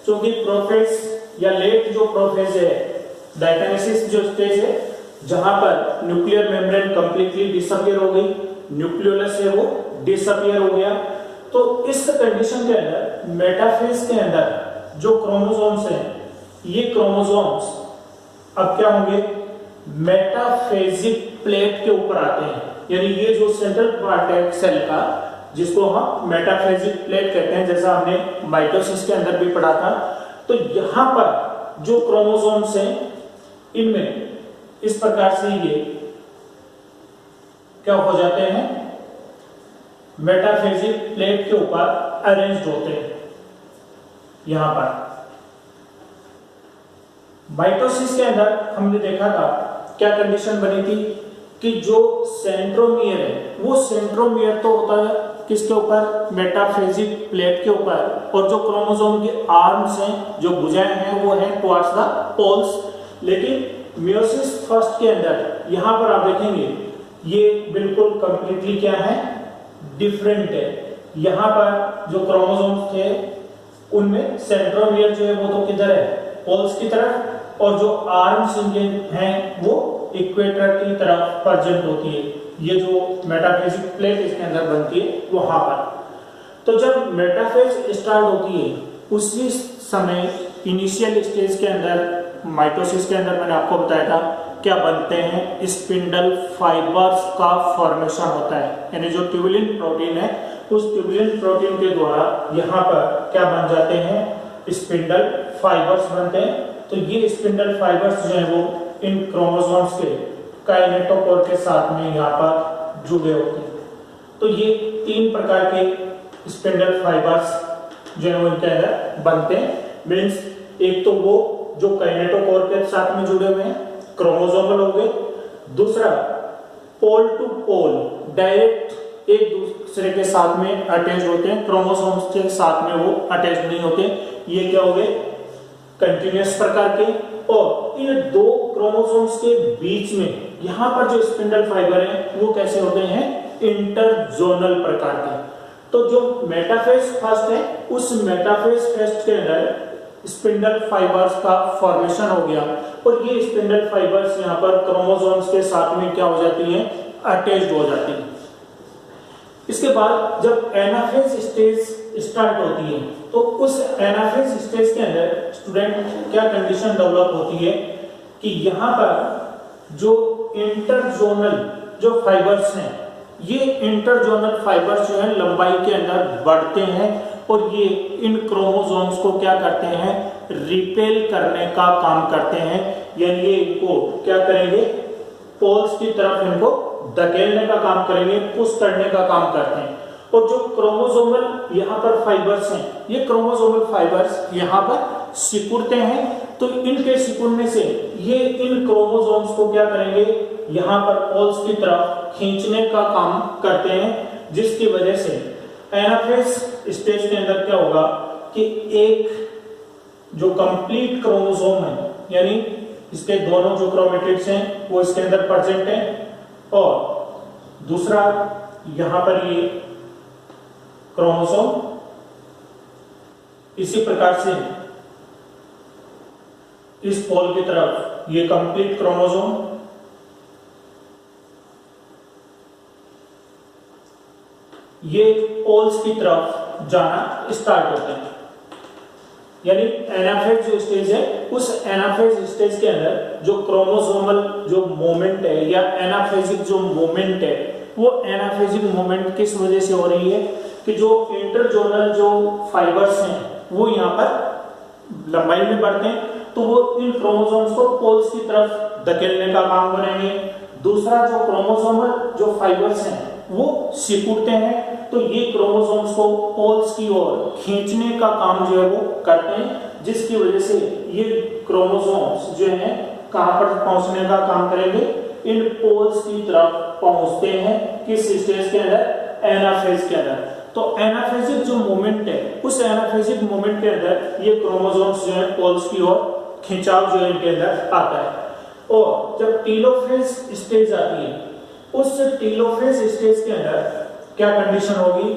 क्योंकि प्रोफेज या लेट जो प्रोफेज है, डायटोनेसिस जो स्टेज है जहां पर न्यूक्लियर मेम्ब्रेन कंप्लीटली डिसअपियर हो गई, न्यूक्लियोलस है वो डिसअपियर हो गया, तो इस कंडीशन के अंदर मेटाफेज के अंदर जो क्रोमोसोम्स हैं, ये क्रोमोसोम्स अब क्या होंगे, मेटाफेजिक प्लेट के ऊपर आते हैं। यानी ये जो सेंट्रल पार्ट है सेल का, जिसको हम मेटाफेजिक प्लेट कहते हैं, जैसा हमने माइटोसिस के अंदर भी पढ़ा था, तो यहां पर जो क्रोमोसोम्स हैं इनमें इस प्रकार से ये क्या हो जाते हैं, मेटाफेजिक प्लेट के ऊपर अरेंज्ड होते हैं। यहां पर माइटोसिस के अंदर हमने देखा था क्या कंडीशन बनी थी कि जो सेंट्रोमियर है वो सेंट्रोमियर तो होता है किसके ऊपर, मेटाफेजिक प्लेट के ऊपर, और जो क्रोमोसोम के आर्म्स हैं, जो भुजाएं हैं, वो है टुवर्ड्स द पोल्स। लेकिन मियोसिस फर्स्ट के अंदर यहां पर आप देखेंगे ये बिल्कुल कंप्लीटली क्या है, डिफरेंट है। यहां पर जो क्रोमोसोम्स थे उनमें सेंट्रोमियर जो है वो तो किधर है, पोल्स की तरफ, और जो आर्म्स इनके हैं वो इक्वेटर की तरफ प्रेजेंट होती है। ये जो मेटाफेजिक प्लेट इसके अंदर बनती है वहां पर। तो जब मेटाफेज स्टार्ट होती है उसी समय इनिशियल स्टेज के अंदर, माइटोसिस के अंदर मैंने आपको बताया था क्या बनते हैं, स्पिंडल फाइबर्स का फॉर्मेशन होता है। यानी जो ट्यूबुलिन प्रोटीन है उस ट्यूबुलिन प्रोटीन के द्वारा यहाँ पर क्या बन जाते हैं, स्पिंडल फाइबर्स बनते हैं। तो ये स्पिंडल फाइबर्स जो है वो इन क्रोमोसोम्स के काइनेटोकोर के साथ में यहाँ पर जुड़े होते हैं। तो ये 3 प्रकार के स्पिंडल फाइबर्स जो है वो इनके अंदर बनते हैं। मीन्स एक तो वो जो काइनेटोकोर के साथ में जुड़े हुए हैं, क्रोमोसोमल हो गए। दूसरा पोल टू पोल डायरेक्ट एक दूसरे के साथ में अटैच होते हैं, क्रोमोसोम्स के साथ में वो अटैच नहीं होते। ये क्या हो गए, कंटिन्यूअस प्रकार के। और इन 2 क्रोमोसोम्स के बीच में यहां पर जो स्पिंडल फाइबर हैं वो कैसे होते हैं, इंटरजोनल प्रकार के। तो जो मेटाफेज फर्स्ट है उस मेटाफेज फर्स्ट के अंदर स्पिंडल फाइबर्स का फॉर्मेशन हो गया, और ये स्पिंडल फाइबर्स यहाँ पर क्रोमोसोम्स के साथ में क्या हो जाती हैं, अटैच्ड हो जाती हैं। इसके बाद जब एनाफेज स्टेज स्टार्ट होती है तो उस एनाफेज स्टेज के अंदर स्टूडेंट क्या कंडीशन डेवलप होती है कि यहाँ पर जो इंटरजोनल जो फाइबर्स हैं, ये इंटरजोनल फाइबर्स जो है लंबाई के अंदर बढ़ते हैं, और ये इन क्रोमोसोम्स को क्या करते हैं, रिपेल करने का काम करते हैं। यानी ये इनको क्या करेंगे, पोल्स की तरफ इनको धकेलने का काम करेंगे, पुश करने का काम करते हैं। और जो क्रोमोसोमल यहाँ पर फाइबर्स हैं, ये क्रोमोसोमल फाइबर्स यहाँ पर सिकुड़ते हैं, तो इनके सिकुड़ने से ये इन क्रोमोसोम्स को क्या करेंगे, यहाँ पर पोल्स की तरफ खींचने का काम करते हैं, जिसकी वजह से एनाफेज स्टेज के अंदर क्या होगा कि एक जो कंप्लीट क्रोमोसोम है, यानी इसके दोनों जो क्रोमेटिड्स हैं वो इसके अंदर प्रेजेंट हैं, और दूसरा यहां पर ये क्रोमोसोम इसी प्रकार से इस पोल की तरफ ये कंप्लीट क्रोमोसोम, ये पोल्स की तरफ जाना स्टार्ट होते हैं। यानी एनाफेज जो स्टेज है उस एनाफेज स्टेज के अंदर जो क्रोमोसोमल जो मूवमेंट है या एनाफेजिक जो मूवमेंट है, वो एनाफेजिक मूवमेंट किस वजह से हो रही है कि जो इंटरजोनल जो फाइबर्स हैं वो यहाँ पर लंबाई में बढ़ते हैं, तो वो इन क्रोमोसोम्स को पोल्स की तरफ धकेलने का काम करेंगे। दूसरा जो क्रोमोसोमल जो फाइबर्स हैं वो सिकुड़ते हैं, तो ये क्रोमोसोम्स को पोल्स की ओर खींचने का काम जो है वो करते हैं, जिसकी वजह से ये क्रोमोसोम्स जो है कहां पर पहुंचने का काम करेंगे, इन पोल्स की तरफ पहुंचते हैं। किस स्टेज के अंदर, एनाफेज के अंदर। तो एनाफेजिक जो मूवमेंट है उस एनाफेजिक मूवमेंट के अंदर ये क्रोमोसोम्स जो है पोल्स की ओर खिंचाव जो है इनके अंदर आता है। और जब टेलोफेज स्टेज आती है उस टेलोफेज स्टेज के अंदर क्या कंडीशन होगी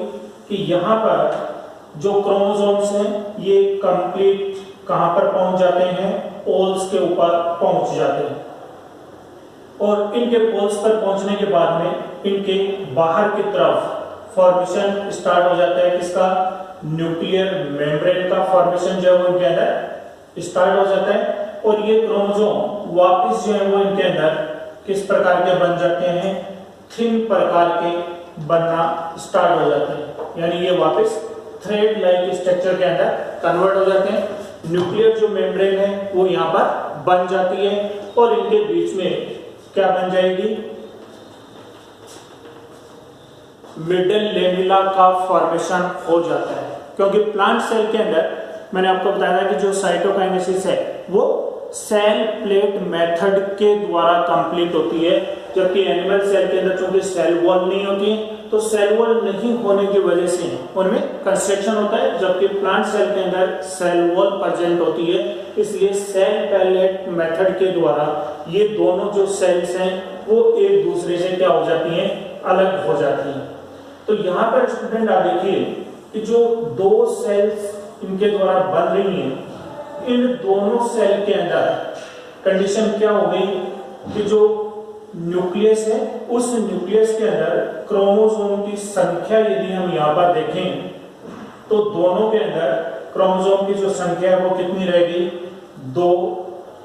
कि यहां पर जो क्रोमोसोम्स हैं ये कंप्लीट कहां पर पहुंच जाते हैं, पोल्स के ऊपर पहुंच जाते हैं, और इनके पोल्स पर पहुंचने के बाद में इनके बाहर की तरफ फॉर्मेशन स्टार्ट हो जाता है किसका, न्यूक्लियर मेम्ब्रेन का फॉर्मेशन जो है वो इनके अंदर स्टार्ट हो जाता है, और ये क्रोमोसोम वापस जो है वो इनके अंदर किस प्रकार के बन जाते हैं, थिन प्रकार के बनना स्टार्ट हो जाते हैं, यानी ये वापस थ्रेड लाइक स्ट्रक्चर के अंदर कन्वर्ट हो जाते हैं। न्यूक्लियर जो मेम्ब्रेन है वो यहाँ पर बन जाती है, और इनके बीच में क्या बन जाएगी, मिडल लेमिला का फॉर्मेशन हो जाता है, क्योंकि प्लांट सेल के अंदर मैंने आपको बताया था कि जो साइटोकाइनेसिस है वो सेल प्लेट मेथड के द्वारा कंप्लीट होती है, जबकि एनिमल सेल के अंदर चूंकि सेल वॉल नहीं होती है तो सेल वॉल नहीं होने की वजह से उनमें कंस्ट्रक्शन होता है, जबकि प्लांट सेल के अंदर सेल वॉल प्रेजेंट होती है, इसलिए सेल प्लेट मेथड के द्वारा ये दोनों जो सेल्स हैं वो एक दूसरे से क्या हो जाती हैं, अलग हो जाती हैं। तो यहाँ पर स्टूडेंट आप देखिए कि जो दो सेल्स इनके द्वारा बन रही हैं, इन दोनों सेल के अंदर कंडीशन क्या हो गई कि जो न्यूक्लियस है उस न्यूक्लियस के अंदर क्रोमोसोम की संख्या यदि हम यहाँ पर देखें तो दोनों के अंदर क्रोमोसोम की जो संख्या है वो कितनी रहेगी, 2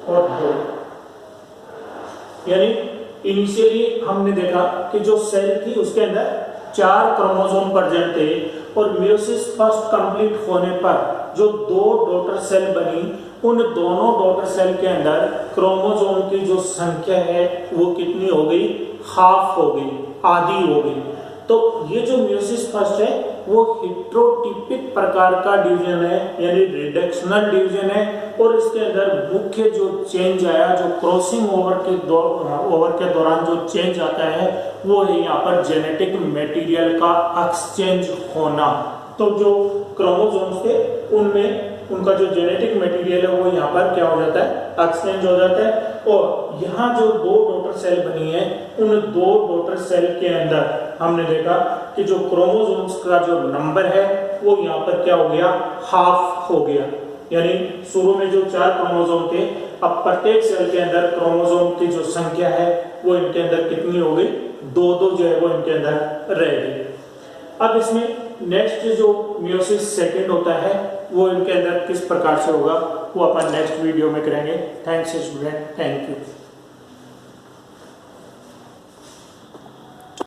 और 2, यानी इनिशियली हमने देखा कि जो सेल थी उसके अंदर 4 क्रोमोसोम प्रेजेंट थे, और मियोसिस फर्स्ट कंप्लीट होने पर जो 2 डॉटर सेल बनी, उन दोनों डॉटर सेल के अंदर क्रोमोसोम की जो संख्या है वो कितनी हो गई, हाफ हो गई, आधी हो गई। तो ये जो मियोसिस फर्स्ट है वो हेट्रोटिपिक प्रकार का डिवीजन है, यानी रिडक्शनल डिवीजन है, और इसके अंदर मुख्य जो चेंज आया, जो क्रॉसिंग ओवर के दौरान जो चेंज आता है वो है यहाँ पर जेनेटिक मटेरियल का एक्सचेंज होना। तो जो क्रोमोसोम्स थे उनमें उनका जो जेनेटिक मटेरियल है वो यहाँ पर क्या हो जाता है, एक्सचेंज हो जाता है, और यहाँ जो 2 डॉटर सेल बनी है उन 2 डॉटर सेल के अंदर हमने देखा कि जो क्रोमोसोम्स का जो नंबर है वो यहाँ पर क्या हो गया, हाफ हो गया, यानी शुरू में जो 4 क्रोमोसोम थे अब प्रत्येक सेल के अंदर क्रोमोसोम की जो संख्या है वो इनके अंदर कितनी हो गई, 2-2 जो है वो इनके अंदर रह गई। अब इसमें नेक्स्ट जो मियोसिस सेकंड होता है वो इनके अंदर किस प्रकार से होगा वो अपन नेक्स्ट वीडियो में करेंगे। Thanks student, thank you.